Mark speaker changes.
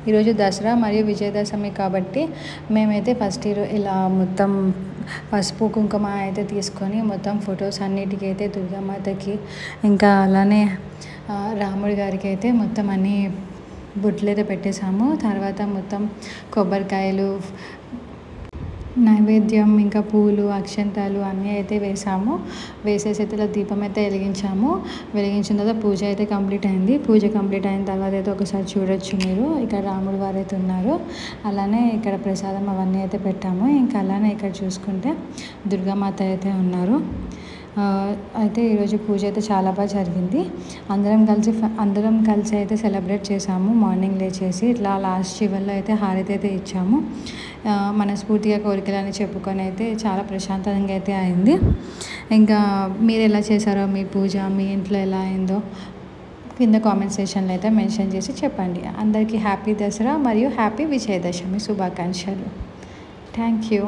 Speaker 1: ఈరోజు దసరా మరియు విజయదశమి కాబట్టి మేమైతే ఫస్ట్ ఇలా మొత్తం పసుపు కుంకుమ అయితే తీసుకొని మొత్తం ఫొటోస్ అన్నిటికీ అయితే దుర్గామాతకి ఇంకా అలానే రాముడి గారికి అయితే మొత్తం అన్నీ బొట్లు అయితే పెట్టేసాము. తర్వాత మొత్తం కొబ్బరికాయలు, నైవేద్యం, ఇంకా పూలు, అక్షంతాలు అన్నీ అయితే వేసేసి అయితే ఇలా దీపం అయితే వెలిగించిన తర్వాత పూజ అయితే కంప్లీట్ అయింది. పూజ కంప్లీట్ అయిన తర్వాత అయితే ఒకసారి చూడొచ్చు మీరు, ఇక్కడ రాముడు వారు అయితే ఉన్నారు. అలానే ఇక్కడ ప్రసాదం అవన్నీ అయితే పెట్టాము. ఇంకా అలానే ఇక్కడ చూసుకుంటే దుర్గామాత అయితే ఉన్నారు. అయితే ఈరోజు పూజ అయితే చాలా బాగా జరిగింది. అందరం కలిసి అయితే సెలబ్రేట్ చేసాము. మార్నింగ్ లేచేసి ఇట్లా లాస్ట్ చివర్లో అయితే హారతి అయితే ఇచ్చాము. మనస్ఫూర్తిగా కోరికలని చెప్పుకొని అయితే చాలా ప్రశాంతంగా అయితే అయింది. ఇంకా మీరు ఎలా చేశారో మీ పూజ మీ ఇంట్లో ఎలా అయిందో కింద కామెంట్ సెక్షన్లో అయితే మెన్షన్ చేసి చెప్పండి. అందరికీ హ్యాపీ దసరా మరియు హ్యాపీ విజయదశమి శుభాకాంక్షలు. Thank you.